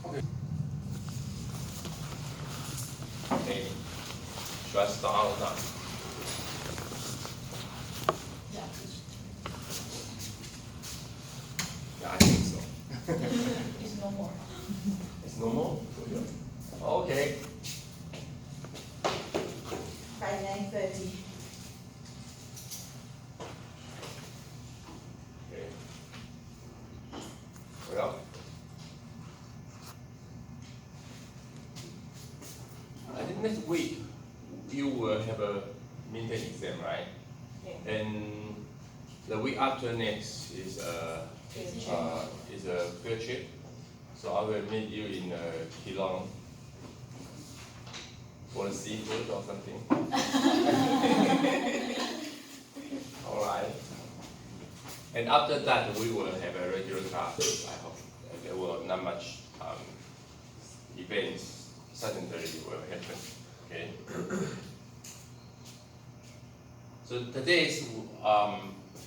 Okay. Should I start or not? Yeah. Yeah, I think so. It's no more. It's normal? Okay. By 9:30. Okay. Well, I think next week you will have a midterm exam, right? Yeah. And the week after next is a field trip. So I will meet you in Keelung for the seafood or something. All right. And after that, we will have a regular class. I hope there will not much events suddenly will happen. Okay. So today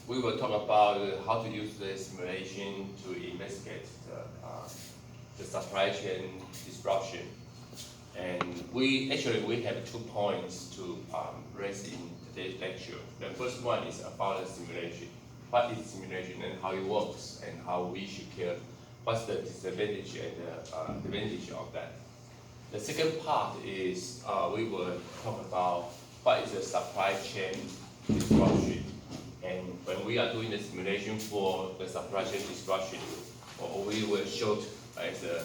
we will talk about how to use the simulation to investigate the supply chain disruption. And we have 2 points to raise in today's lecture. The first one is about the simulation. What is simulation and how it works and how we should care? What's the disadvantage and the advantage of that? The second part is we will talk about what is the supply chain disruption. And when we are doing the simulation for the supply chain disruption, or we will show as a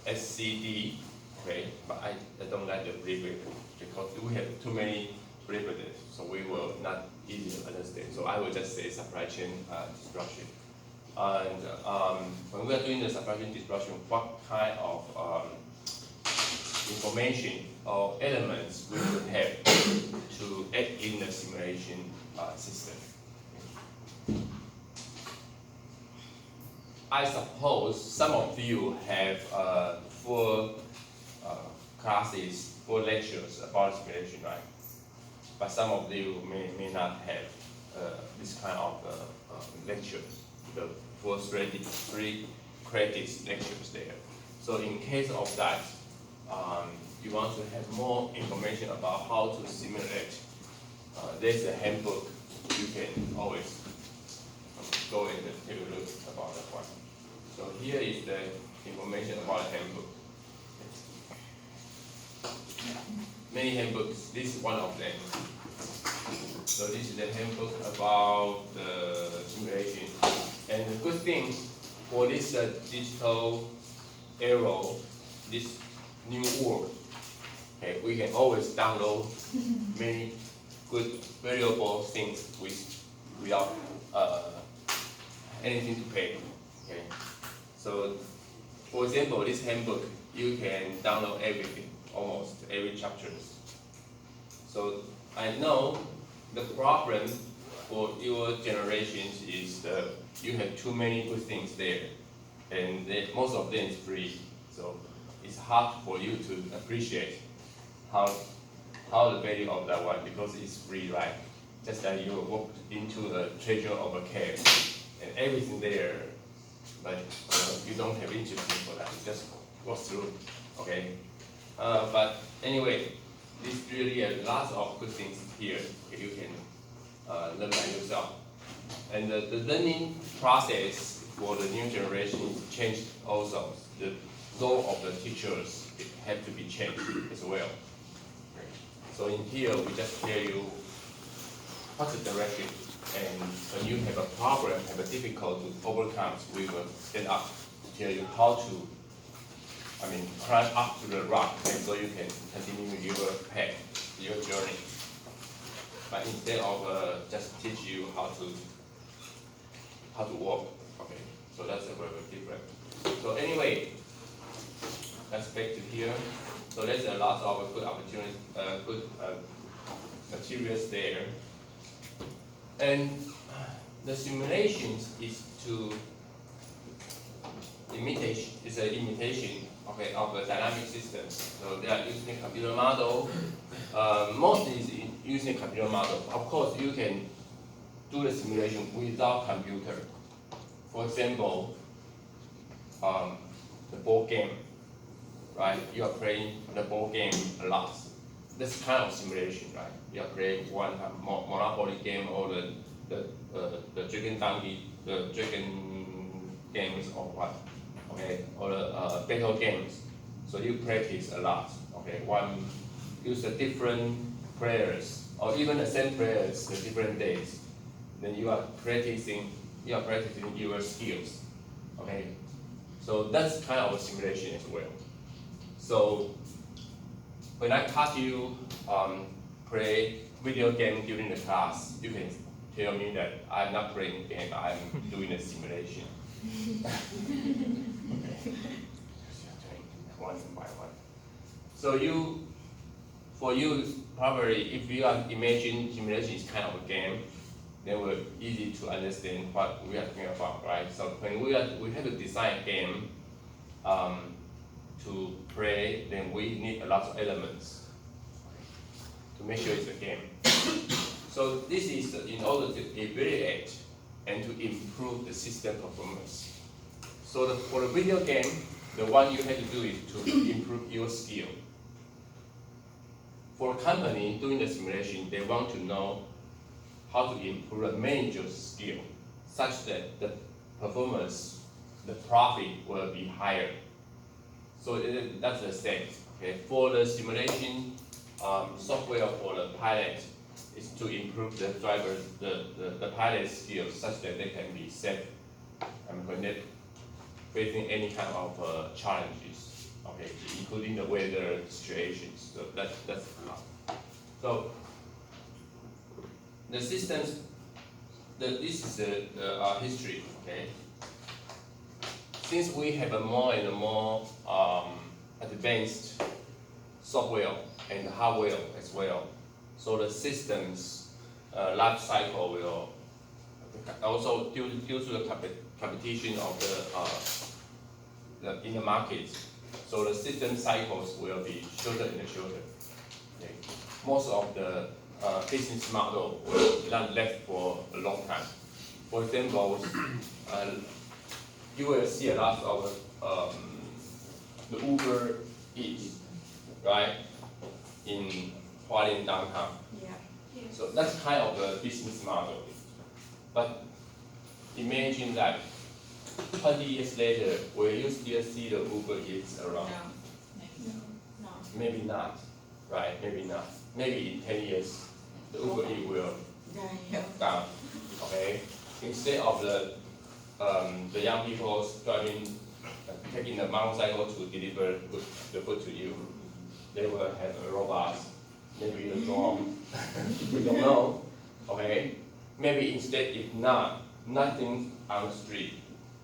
SCD, okay? But I don't like the abbreviation because we have too many abbreviations, so we will not easy to understand. So I will just say supply chain disruption. And when we are doing the supply chain disruption, what kind of information or elements we would have to add in the simulation system. I suppose some of you have 4 classes, 4 lectures about simulation, right? But some of you may not have this kind of lectures, the 4 3 credits lectures there. So in case of that, you want to have more information about how to simulate, there's a handbook. You can always go and take a look about that one. So here is the information about the handbook. Many handbooks, this is one of them. So this is the handbook about the simulation. And the good thing for this digital era, this new world, okay, we can always download many good valuable things without anything to pay. Okay, so for example, this handbook you can download everything, almost every chapters. So I know the problem for your generations is you have too many good things there, and most of them is free. So it's hard for you to appreciate how the value of that one because it's free, right? Just like you walk into a treasure of a cave and everything there, but you don't have interest for that. You just walk through, okay? But anyway, there's really a lot of good things here. Okay, you can learn by yourself. And the learning process for the new generation changed also. The role of the teachers have to be changed as well. So in here, we just tell you what's the direction, and when you have a problem, have a difficulty to overcome, we will stand up to tell you how to, climb up to the rock, and so you can continue your path, your journey. But instead of just teach you how to walk, okay? So that's a very different. So anyway, let's back to here. So there's a lot of good opportunities, good materials there. And the simulations is an imitation, okay, of a dynamic system. So they are using a computer model. Mostly is using a computer model. Of course, you can do the simulation without computer. For example, the board game, right? You are playing the board game a lot. That's kind of simulation, right? You are playing one Monopoly game or the Dragon Donkey, the Dragon games or what, okay? Or the battle games. So you practice a lot, okay? Use the different players or even the same players the different days. Then you are practicing your skills, okay? So that's kind of a simulation as well. So when I taught you play video game during the class, you can tell me that I'm not playing game, I'm doing a simulation. Okay. One by one. So for you, probably if you are imagine simulation is kind of a game, then we're easy to understand what we are talking about, right? So when we have to design a game to play, then we need a lot of elements to make sure it's a game. So this is in order to evaluate and to improve the system performance. So for the video game, the one you have to do is to improve your skill. For a company doing the simulation, they want to know how to improve a manager's skill such that the performance, the profit will be higher. So that's the same. Okay, for the simulation software for the pilot is to improve the driver, the pilot's skills such that they can be safe when they're facing any kind of challenges. Okay, including the weather situations. So that's a lot. So the systems, this is the history. Okay. Since we have a more and more advanced software and hardware as well, so the systems life cycle will also due to the competition of in the market, so the system cycles will be shorter and shorter. Okay. Most of the business model will not last for a long time. For example, you will see a lot of the Uber Eats, right, in Hualien downtown. Yeah. So that's kind of the business model. But imagine that 20 years later, will you still see the Uber Eats around? No. Maybe not, right? Maybe not. Maybe in 10 years, the Uber Eats will down. Okay. Instead of the young people taking the motorcycle to deliver the food to you, they will have a robot, maybe a drone. We don't know. Okay. Maybe instead, if not, nothing on the street.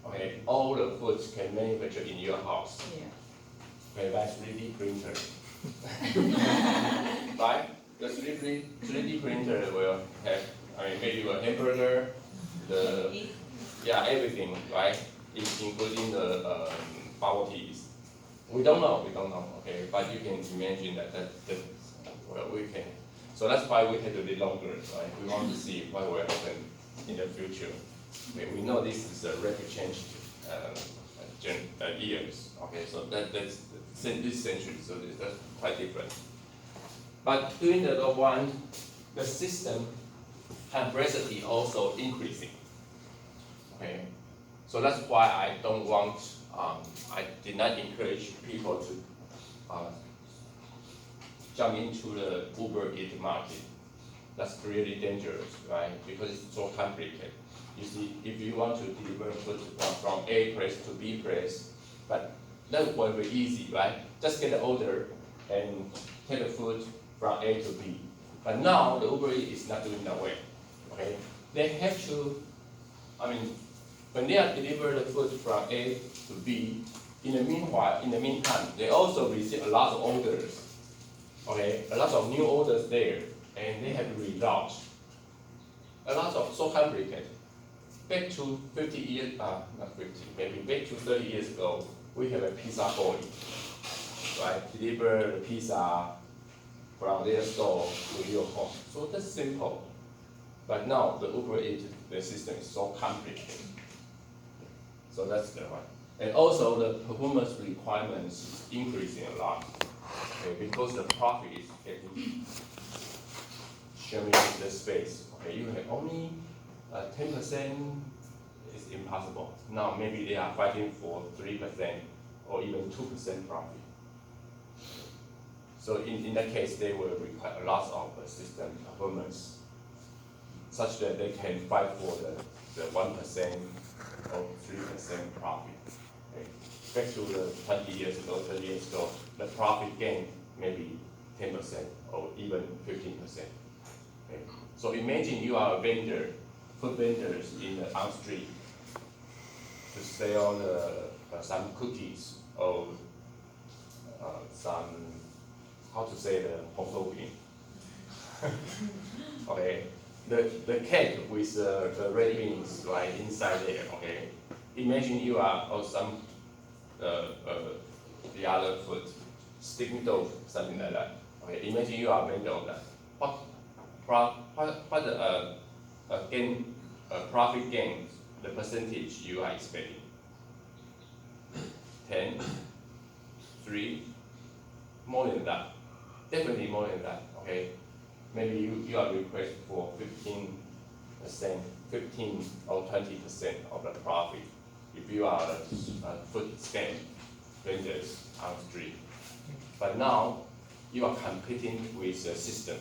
Okay. All the foods can manufacture in your house. Yeah. Okay, by 3D printer. Right? The 3D printer will have, maybe a hamburger, everything, right? Including the bubble teas. We don't know, okay? But you can imagine that we can. So that's why we have to be longer, right? We want to see what will happen in the future. We know this is a rapid change years, okay? So that's this century, so that's quite different. But during the one, the system complexity also increasing. Okay, so that's why I don't want, I did not encourage people to jump into the Uber Eats market. That's really dangerous, right? Because it's so complicated. You see, if you want to deliver food from A place to B place, but that will be easy, right? Just get the order and take the food from A to B. But now the Uber Eats is not doing that way. Okay, they have to. When they are deliver the food from A to B, in the meantime, they also receive a lot of orders. Okay, a lot of new orders there, and they have to reroute. A lot of so complicated. Back to 50 years, not 50, maybe back to 30 years ago, we have a pizza boy, right? Deliver the pizza from their store to your home. So that's simple. But now the Uber Eats, the system is so complicated. So that's the one. And also the performance requirements is increasing a lot, okay, because the profit is getting sharing the space. Okay, you have only 10% is impossible. Now maybe they are fighting for 3% or even 2% profit. So in that case, they will require a lot of system performance, such that they can fight for the 1% or 3% profit. Okay. Back to the 20 years ago, 30 years ago, the profit gain maybe 10% or even 15%. Okay. So imagine you are a vendor, food vendors in the on street to sell some cookies or some, how to say, the hong okay, the cake with the red beans right inside there. Okay, imagine you are or some the other food, sticky dough, something like that. Okay, imagine you are a vendor of that. What profit gain, the percentage you are expecting? 10, 3, more than that. Definitely more than that, okay? Maybe you are requested for 15%, 15 or 20% of the profit if you are a food stand vendors on the street. But now you are competing with the system,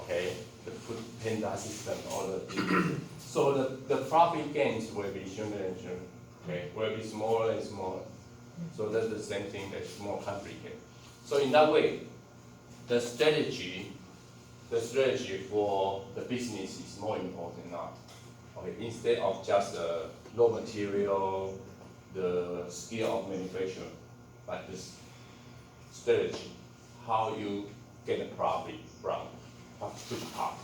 okay? The food panda system or the so the profit gains will be sooner and sooner, okay? Will be smaller and smaller. So that's the same thing, that's more complicated. So in that way, the strategy for the business is more important now. Okay, instead of just the raw material, the skill of manufacture, but this strategy, how you get a profit from which part.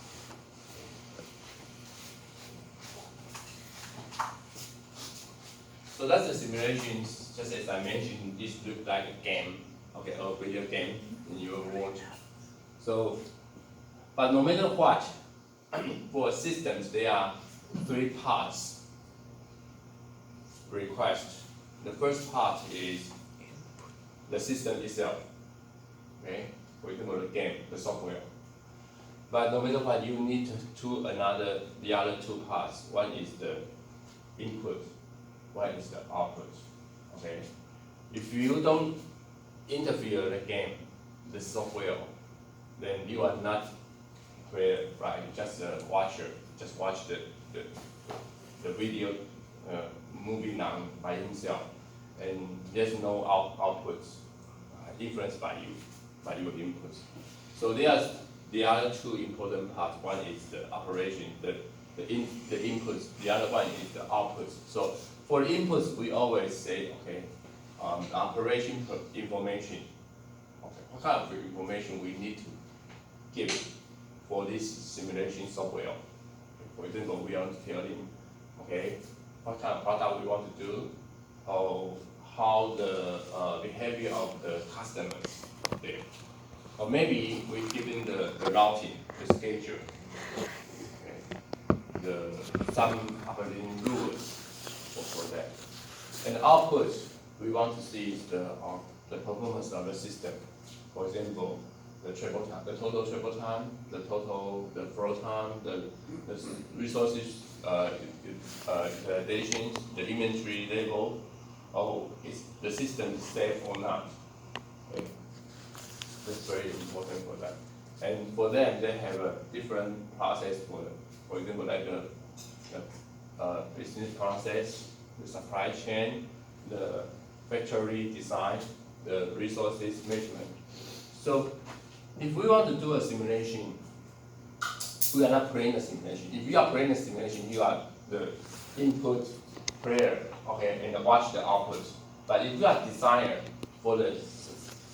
So that's the simulations, just as I mentioned, this looks like a game, okay, a video game in your world. So, but no matter what, for systems, there are 3 parts request. The first part is the system itself, okay? For example, the game, the software. But no matter what, you need the other 2 parts. One is the input, one is the output, okay? If you don't interfere the game, the software, then you are not player, right? Just a watcher, just watch the video moving on by himself, and there's no outputs influenced by your inputs. So there's the other 2 important parts. One is the operation, the inputs. The other one is the outputs. So for the inputs, we always say, okay, operation information. Okay, what kind of information we need to give for this simulation software? For example, we want to tell him, okay, what kind of product we want to do, or how the behavior of the customers there. Or maybe we give him the routing, the schedule, okay, some operating rules for that. And the output we want to see is the performance of the system. For example, the total travel time, the flow time, the resources utilizations, the inventory level, is the system safe or not? Okay. That's very important for that. And for them, they have a different process for example, like the business process, the supply chain, the factory design, the resources management. So if we want to do a simulation, we are not playing a simulation. If you are playing a simulation, you are the input player, okay, and watch the output. But if you are designer for the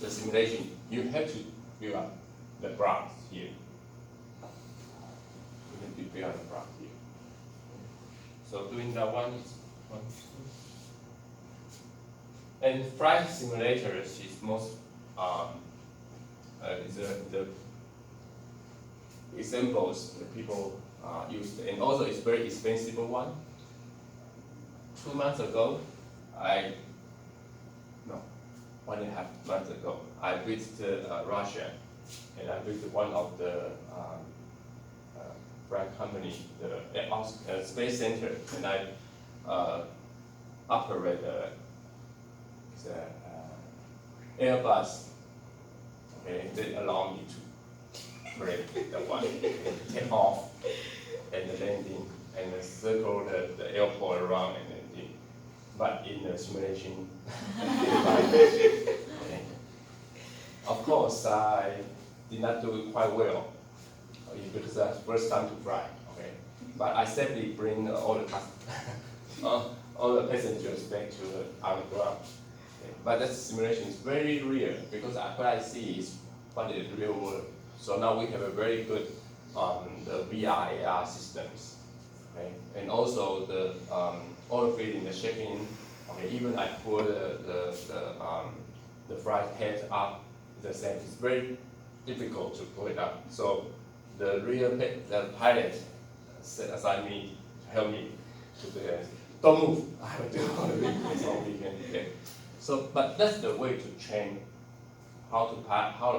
simulation, you have to build up the graph here. You have to build up the graph here. So doing that one is one. And flight simulators is most the examples that people use, and also it's very expensive one. 2 months ago, 1.5 months ago, I visited Russia, and I visited one of the flight company, the space center, and I operate the Airbus. Okay, they allow me to operate the one, take off, and the landing, and circle the airport around and landing, but in the simulation. Okay. Of course, I did not do it quite well because that's first time to fly. Okay, but I safely bring all the passengers back to our ground. Okay. But that simulation is very real because what I see is what is real world. So now we have a very good the VR AR systems. Okay, and also the oil feeding, the shaking. Okay, even I pull the flight head up, the same. It's very difficult to pull it up. So the pilot assigned me to help me to do that. Don't move. I will do all the weekends on weekend. Okay. So, but that's the way to train how the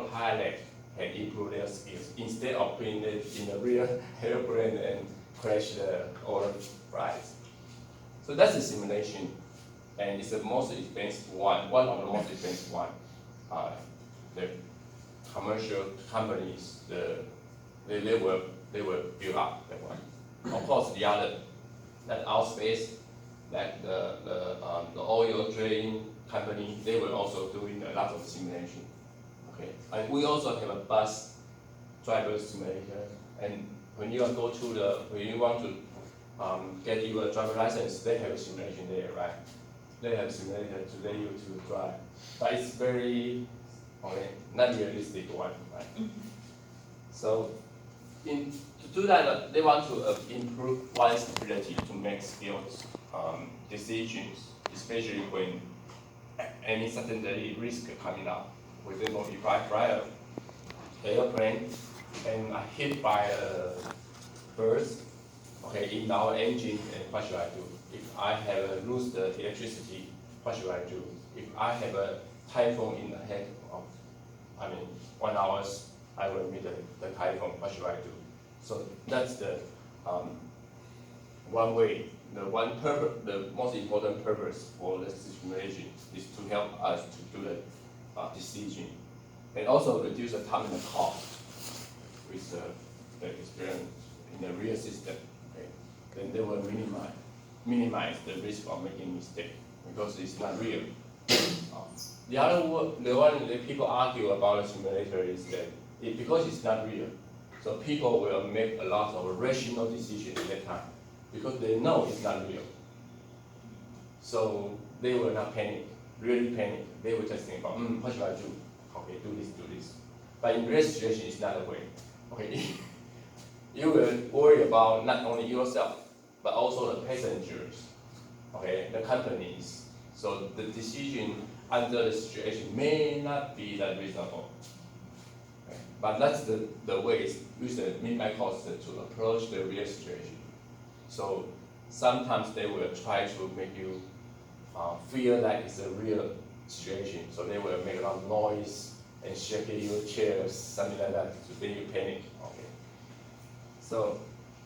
pilot can improve their skills instead of putting it in a real airplane and crash the other flights. So that's the simulation, and it's the most expensive one of the most expensive one. The commercial companies, they will build up that one. Of course, the other, that outspace, like the oil drilling company, they were also doing a lot of simulation. Okay, and we also have a bus driver simulator. And when you want to get your driver license, they have a simulation there, right? They have a simulator to let you to drive, but it's very not realistic one, right? So, to do that, they want to improve one's ability to make skills decisions, especially when any secondary risk coming up. For example, if I fly an airplane and I hit by a bird, okay, in our engine, and what should I do? If I have lose the electricity, what should I do? If I have a typhoon in the head of, 1 hour, I will meet the typhoon, what should I do? So that's the one way, the most important purpose for the simulation is to help us to do the decision, and also reduce the time and the cost with the experience in the real system. Okay? Then they will minimize the risk of making mistake because it's not real. The one that people argue about the simulator is that because it's not real, so people will make a lot of rational decisions at that time because they know it's not real. So they will not panic, really panic. They will just think about, what should I do? Okay, do this. But in real situation, it's not the way. Okay, you will worry about not only yourself, but also the passengers, okay, the companies. So the decision under the situation may not be that reasonable. Okay. But that's the way with the minimize cost to approach the real situation. So sometimes they will try to make you feel like it's a real situation. So they will make a lot of noise and shake your chairs, something like that, so then you panic. Okay. So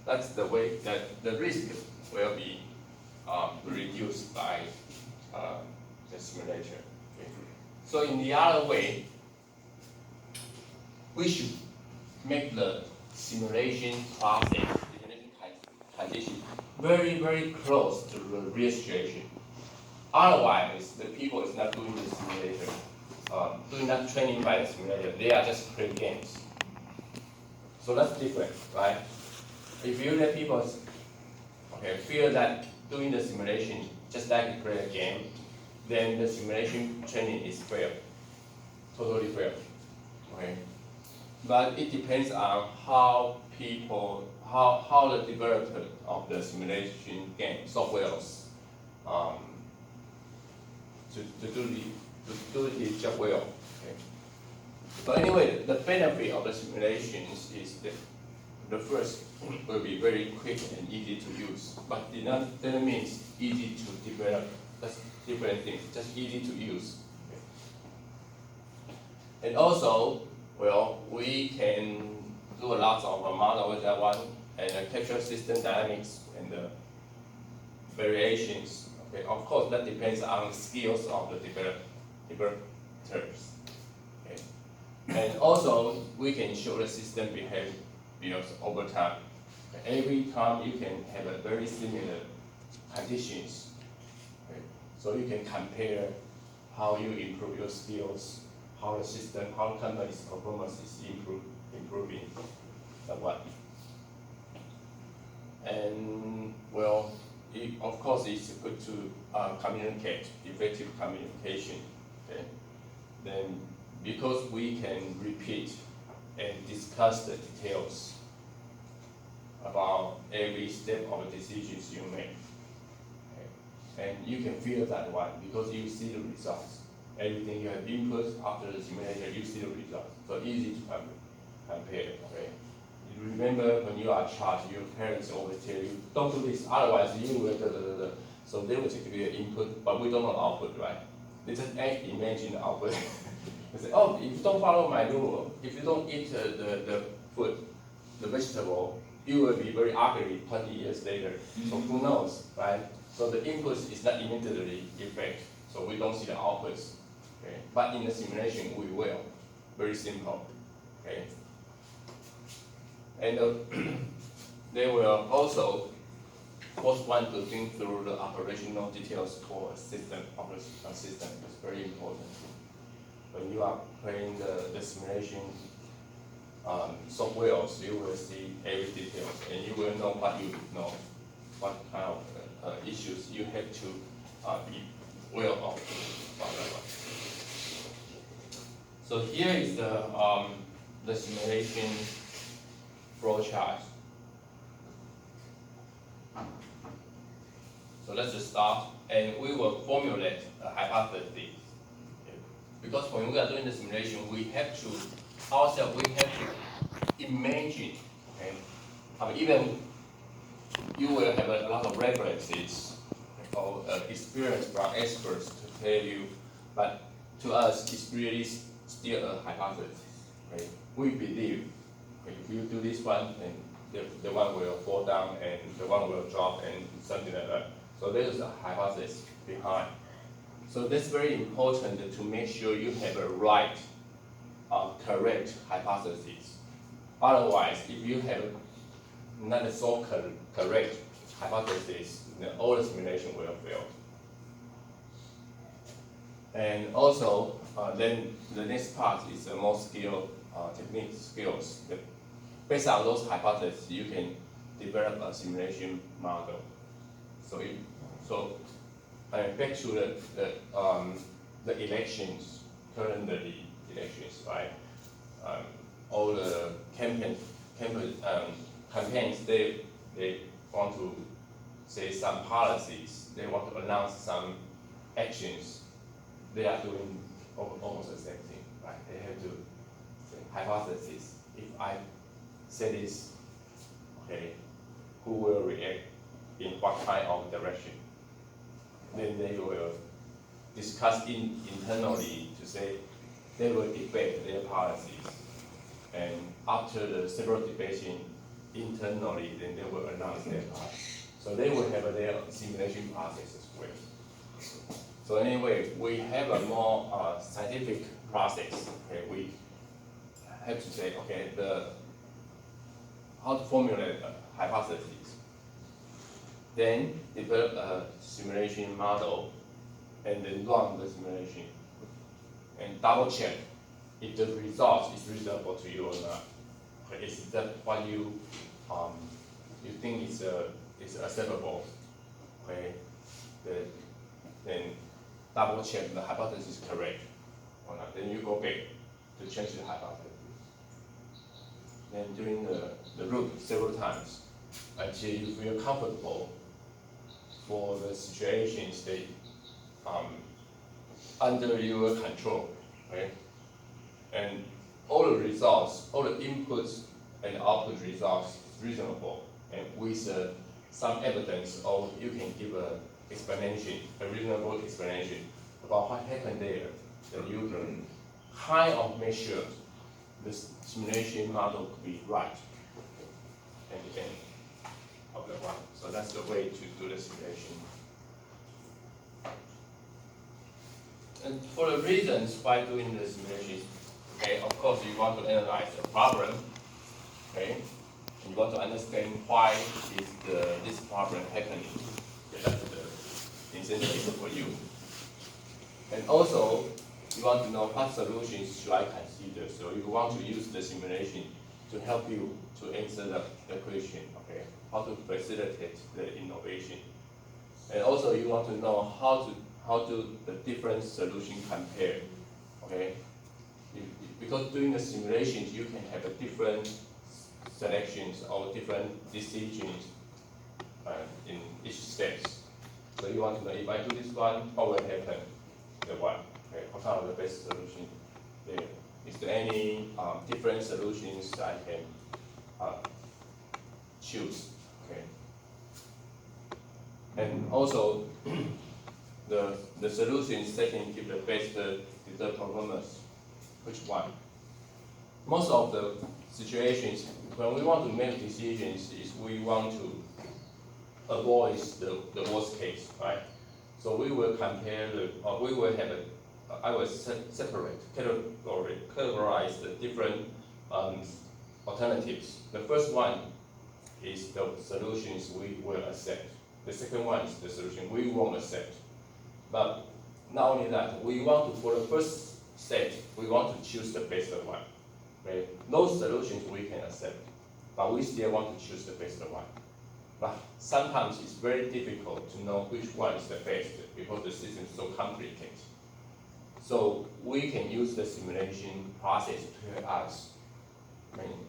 that's the way that the risk will be reduced by the simulator. Okay. So in the other way, we should make the simulation process, the simulation condition, very, very close to the real situation. Otherwise, the people is not doing the simulator, doing that training by the simulator. They are just playing games. So that's different, right? If you let people feel that doing the simulation just like to play a game, then the simulation training is fair, totally fair. Okay, but it depends on how the developer of the simulation game softwares to do the job well. Okay. But anyway, the benefit of the simulations is that the first will be very quick and easy to use, but doesn't mean it's easy to develop That's different things, just easy to use. And also, well, we can do a lot of model with that one, and capture system dynamics and variations. Okay, of course, that depends on the skills of the developers. Okay, and also we can show the system behaviors over time. Okay? Every time you can have a very similar conditions. Okay? So you can compare how you improve your skills, how the system, how the company's performance is improving, what. And well, of course, it's good to communicate, effective communication. Okay? Then, because we can repeat and discuss the details about every step of the decisions you make. Okay? And you can feel that one because you see the results. Everything you have input after the simulation, you see the results. So easy to compare. Okay? You remember when you are charged, your parents always tell you, don't do this, otherwise you will da da da da. So they will take your input, but we don't know output, right? They just imagine the output. They say, oh, if you don't follow my rule, if you don't eat the food, the vegetable, you will be very ugly 20 years later. So who knows, right? So the input is not immediately effect, so we don't see the outputs. Okay? But in the simulation, we will. Very simple. Okay? And they will also force one to think through the operational details for a system, a system. It's very important. When you are playing the simulation softwares, you will see every detail, and you will know what you know, what kind of issues you have to be aware of. So here is the simulation flowchart. So let's just start, and we will formulate a hypothesis. Because when we are doing the simulation, we have to imagine. Okay? Even you will have a lot of references or experience from experts to tell you, but to us, it's really still a hypothesis. Okay? We believe if you do this one, and the one will fall down, and the one will drop, and something like that. So there's a hypothesis behind. So that's very important to make sure you have a right, correct hypothesis. Otherwise, if you have not so correct hypothesis, then all the simulation will fail. And also, then the next part is the more technique skills. Based on those hypotheses, you can develop a simulation model. Back to the elections, current elections, right? All the campaigns, they want to say some policies. They want to announce some actions. They are doing almost the same thing, right? They have to say hypothesis. If I say this, okay, who will react in what kind of direction? Then they will discuss internally to say they will debate their policies. And after the several debates internally, then they will announce their policies. So they will have their simulation process as well. So anyway, we have a more scientific process. Okay, we have to say, okay, how to formulate a hypothesis. Then develop a simulation model, and then run the simulation, and double check if the result is reasonable to you or not. Okay, is that what you think is acceptable? Okay, then double check the hypothesis is correct or not. Then you go back to change the hypothesis. Then doing the loop several times until you feel comfortable for the situation state under your control, right? And all the results, all the inputs and output results is reasonable, and with some evidence, or you can give an explanation, a reasonable explanation about what happened there, then you can kind of make sure the simulation model could be right at the end of the one. So that's the way to do the simulation. And for the reasons why doing the simulation, okay, of course you want to analyze the problem, okay, and you want to understand why is this problem happening. Okay, that's the incentive for you. And also, you want to know what solutions should I consider. So you want to use the simulation to help you to answer the question, okay, how to facilitate the innovation. And also you want to know how do the different solutions compare, okay? Because doing the simulations, you can have a different selections or different decisions in each step. So you want to know, if I do this one, what will happen? The one, okay, what are the best solution there? Is there any different solutions I can choose? Okay. And also, the solutions that can give the best the performance. Which one? Most of the situations when we want to make decisions is we want to avoid the worst case, right? So we will compare we will have I will categorize the different alternatives. The first one is the solutions we will accept. The second one is the solution we won't accept. But not only that, we want to, for the first step, we want to choose the best one. Okay? Those solutions we can accept, but we still want to choose the best one. But sometimes it's very difficult to know which one is the best because the system is so complicated. So we can use the simulation process to help us. I mean,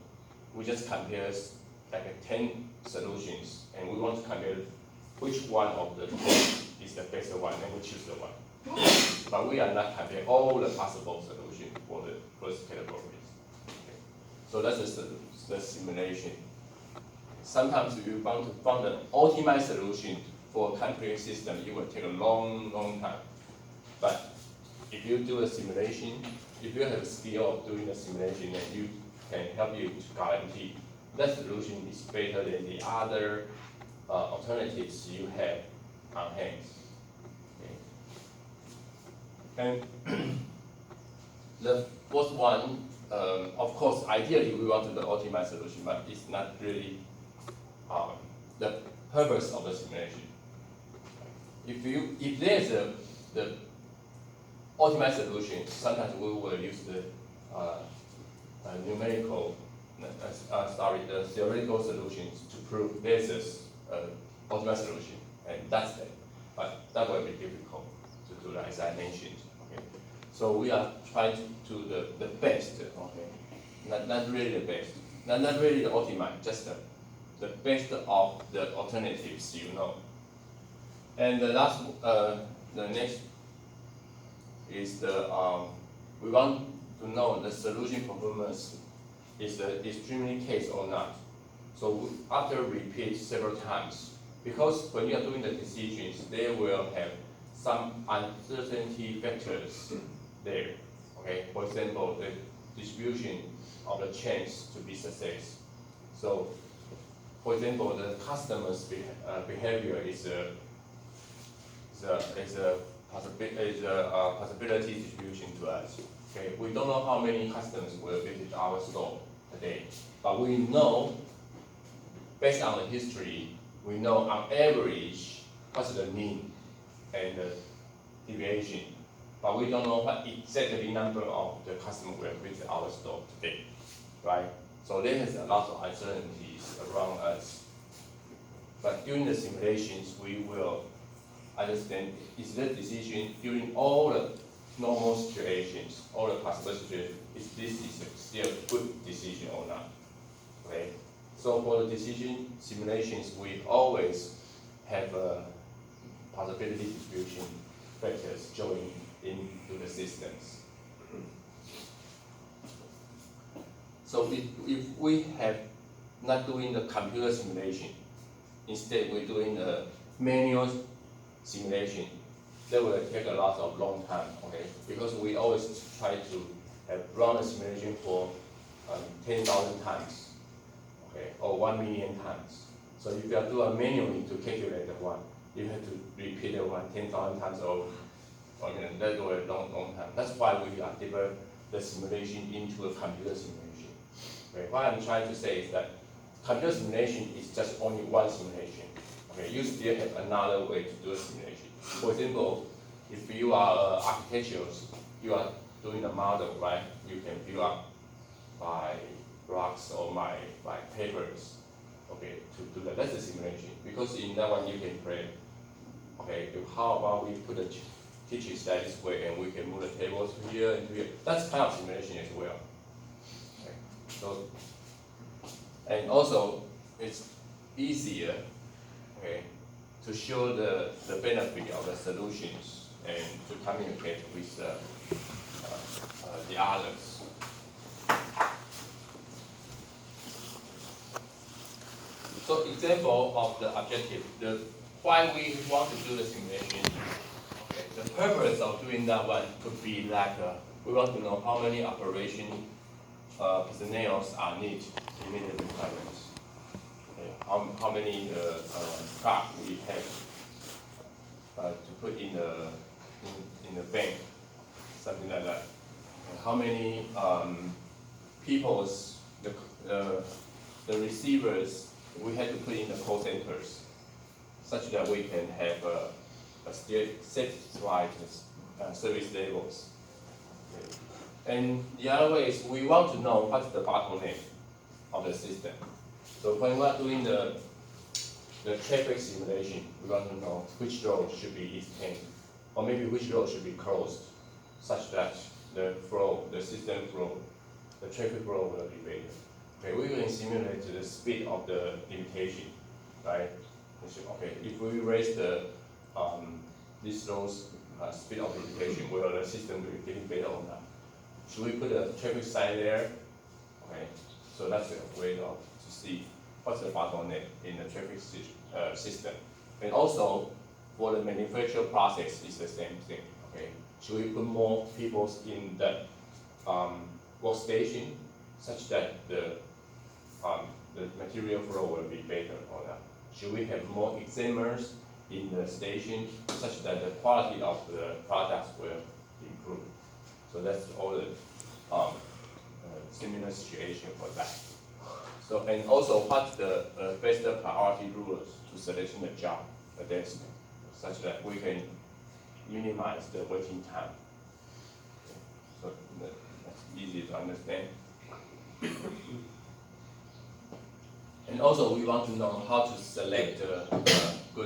we just compare like 10 solutions, and we want to compare which one of the 10 is the best one, and we choose the one. But we are not comparing all the possible solutions for the first categories. Okay. So that's the simulation. Sometimes if you want to find an optimized solution for a complex system, it will take a long time. But if you do a simulation, if you have a skill of doing a simulation, then you can help you to guarantee that solution is better than the other alternatives you have on hand. Okay. And the fourth one, of course, ideally we want the optimized solution, but it's not really the purpose of the simulation. If there's the optimized solution, sometimes we will use the the theoretical solutions to prove there's an optimized solution, and that's it. But that will be difficult to do, as I mentioned. Okay, so we are trying to do the best. Okay, not really the best, not really the ultimate, just the best of the alternatives, you know. And the last, the next is we want to know the solution performance is the extremely case or not. So after repeat several times, because when you are doing the decisions, they will have some uncertainty factors there. Okay, for example, the distribution of the chance to be success. So, for example, the customer's behavior is a possibility distribution to us. Okay, we don't know how many customers will visit our store a day, but we know, based on the history, we know on average what's the mean and the deviation, but we don't know what exactly number of the customers will visit our store today, right? So there is a lot of uncertainties around us. But during the simulations, we will understand is the decision during all the normal situations, all the possible situations, is this still a good decision or not? Okay. So for the decision simulations, we always have a possibility distribution factors joined into the systems. So if we have not doing the computer simulation, instead we're doing a manual simulation, that will take a lot of long time, okay? Because we always try to have run a simulation for 10,000 times, okay, or 1 million times. So if you are doing manually to calculate the one, you have to repeat the one 10,000 times over. Okay, that will a long time. That's why we are develop the simulation into a computer simulation. Okay, what I'm trying to say is that computer simulation is just only one simulation. Okay, you still have another way to do a simulation. For example, if you are architecturals, you are doing a model, right? You can build up by blocks or by papers. Okay, to do that. That's a simulation. Because in that one you can play. Okay, how about we put a teaching that this way and we can move the tables to here and to here. That's kind of simulation as well. Okay. So, and also it's easier, okay, to show the benefit of the solutions and to communicate with the others. So example of the objective, why we want to do the simulation. Okay, the purpose of doing that one could be like we want to know how many operation personnel are needed to meet the requirements. Okay, how many clock we have to put in the bank, something like that. And how many people's the receivers we had to put in the call centers, such that we can have a still satisfied service levels. Okay. And the other way is we want to know what's the bottleneck of the system. So when we are doing the traffic simulation, we want to know which road should be extended, or maybe which road should be closed, such that the flow, the system flow, the traffic flow will be better. Okay, we can simulate the speed of the limitation, right? Okay, if we raise the this road's speed of limitation, will the system be getting better or not? Should we put a traffic sign there? Okay, so that's a way of to see what's the bottleneck in the traffic system. And also, for the manufacturing process, it's the same thing. Okay, should we put more people in the workstation such that the material flow will be better or not? Should we have more examiners in the station such that the quality of the products will improve? So that's all the similar situation for that. So, and also what's the best priority rules to selection the job, the desk, such that we can minimize the waiting time. So that's easy to understand. And also we want to know how to select good